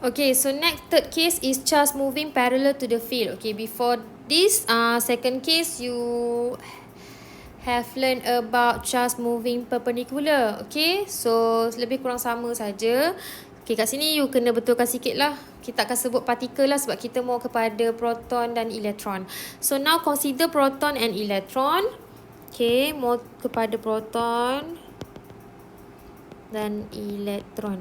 Okay, so next third case is charge moving parallel to the field. Okay, before this second case you have learned about charge moving perpendicular. Okay, so lebih kurang sama saja. Okay, kat sini you kena betulkan sikit lah. Kita akan sebut partikel lah sebab kita mau kepada proton dan elektron. So now consider proton and electron. Okay, mau kepada proton dan elektron.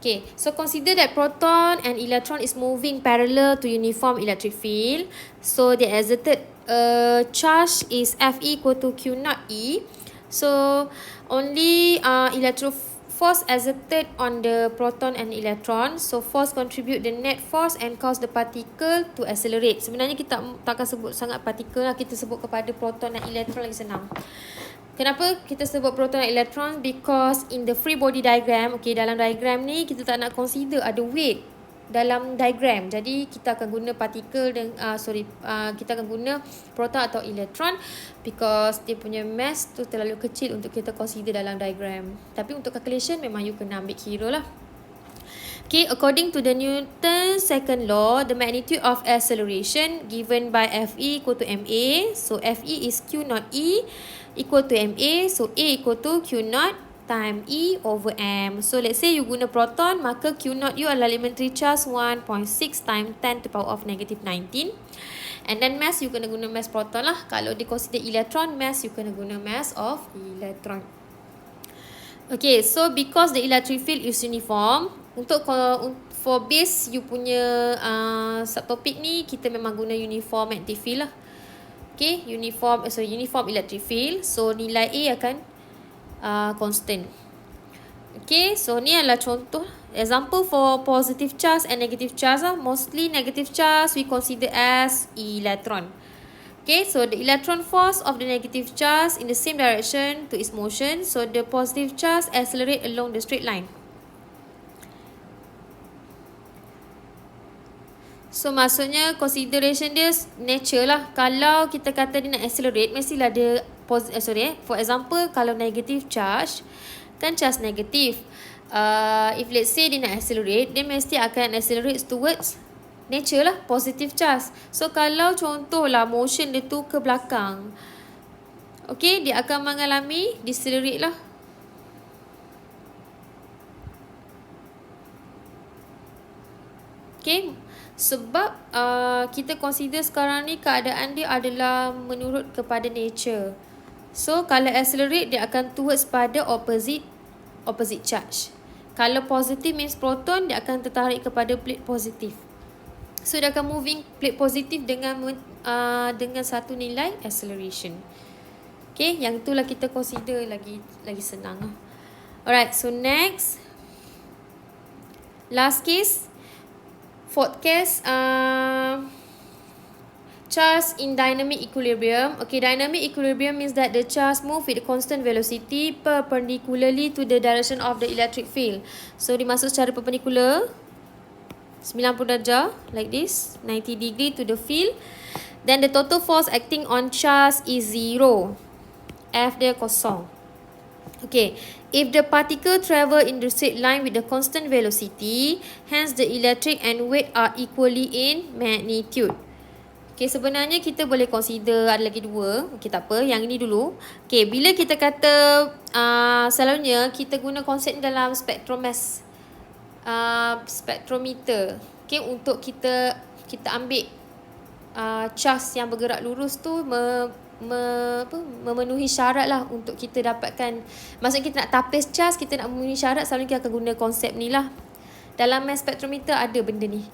Okay, so consider that proton and electron is moving parallel to uniform electric field. So the exerted charge is F equal to Q naught E. So only electro force exerted on the proton and electron. So force contribute the net force and cause the particle to accelerate. Sebenarnya kita takkan sebut sangat partikel lah, kita sebut kepada proton dan electron lagi senang. Kenapa kita sebut proton dan elektron? Because in the free body diagram, okay, dalam diagram ni kita tak nak consider ada weight dalam diagram. Jadi kita akan guna partikel dan kita akan guna proton atau elektron because dia punya mass tu terlalu kecil untuk kita consider dalam diagram. Tapi untuk calculation memang you kena ambil kira lah. Okay, according to the Newton's second law, the magnitude of acceleration given by Fe equal to ma. So Fe is Q naught E equal to ma. So A equal to Q naught time E over m. So let's say you guna proton, maka Q naught you adalah elementary charge 1.6 times 10 to the power of negative 19. And then mass you kena guna mass proton lah. Kalau di consider electron, mass you kena guna mass of electron. Okay, so because the electric field is uniform, untuk for base you punya subtopic ni, kita memang guna uniform magnetic field lah. Okay, uniform electric field. So nilai A akan constant. Okay, so ni adalah contoh example for positive charge and negative charge lah. Mostly negative charge we consider as electron. Okay, so the electron force of the negative charge in the same direction to its motion. So the positive charge accelerate along the straight line. So maksudnya consideration dia nature lah. Kalau kita kata dia nak accelerate, mestilah dia for example, kalau negative charge, kan charge negatif. If let's say dia nak accelerate, dia mesti akan accelerate towards nature lah, positive charge. So kalau contohlah motion dia tu ke belakang, okay, dia akan mengalami decelerate lah. Okay, sebab kita consider sekarang ni keadaan dia adalah menurut kepada nature. So kalau accelerate, dia akan towards pada opposite charge. Kalau positive means proton, dia akan tertarik kepada plate positif. So dia akan moving plate positif dengan satu nilai acceleration. Okay, yang itulah kita consider lagi senang. Alright, so next, last case. Fourth case, charge in dynamic equilibrium. Okay, dynamic equilibrium means that the charge move with constant velocity perpendicularly to the direction of the electric field. So dimaksud secara perpendicular 90 darjah like this, 90 degree to the field. Then the total force acting on charge is 0. F dia kosong. Okay, if the particle travel in the straight line with the constant velocity, hence the electric and weight are equally in magnitude. Okay, sebenarnya kita boleh consider ada lagi dua. Okay, tak apa, yang ini dulu. Okay, bila kita kata selalunya kita guna konsep dalam spektrometer. Okay, untuk kita ambil charge yang bergerak lurus tu memenuhi syarat lah untuk kita dapatkan. Maksudnya kita nak tapis charge, kita nak memenuhi syarat, selalu kita akan guna konsep ni lah. Dalam mass spectrometer ada benda ni.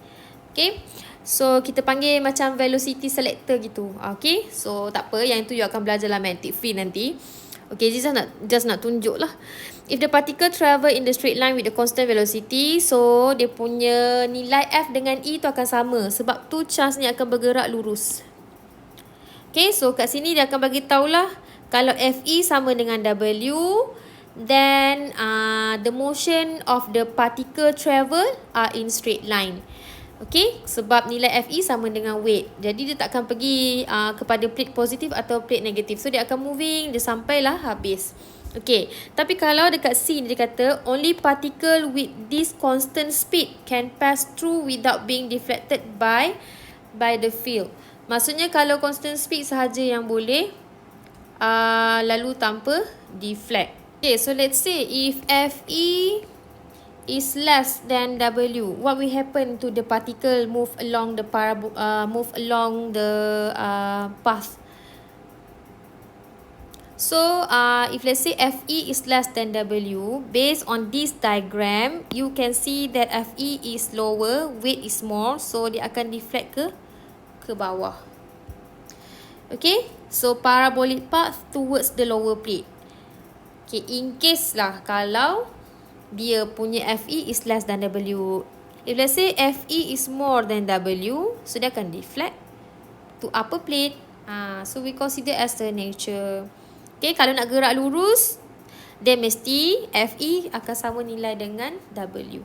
Okay, so kita panggil macam velocity selector gitu. Okay, so tak apa, yang tu you akan belajar dalam magnetic field nanti. Okay, just nak tunjuk lah. If the particle travel in the straight line with the constant velocity, so dia punya nilai F dengan E tu akan sama, sebab tu charge ni akan bergerak lurus. Okay, so kat sini dia akan bagi tahulah kalau Fe sama dengan W, then the motion of the particle travel are in straight line. Okay, sebab nilai Fe sama dengan weight. Jadi dia tak akan pergi kepada plate positif atau plate negatif. So dia akan moving, dia sampailah habis. Okay, tapi kalau dekat C dia kata only particle with this constant speed can pass through without being deflected by the field. Maksudnya kalau constant speed sahaja yang boleh lalu tanpa deflect. Okay, so let's say if Fe is less than W, what will happen to the particle move along the path? So, if let's say Fe is less than W, based on this diagram, you can see that Fe is lower, weight is more, so dia akan deflect ke bawah. Okay, so parabolic path towards the lower plate. Okay, in case lah kalau dia punya Fe is less than W. If let's say Fe is more than W, so dia akan deflect to upper plate. So we consider as the nature. Okay, kalau nak gerak lurus, then mesti Fe akan sama nilai dengan W.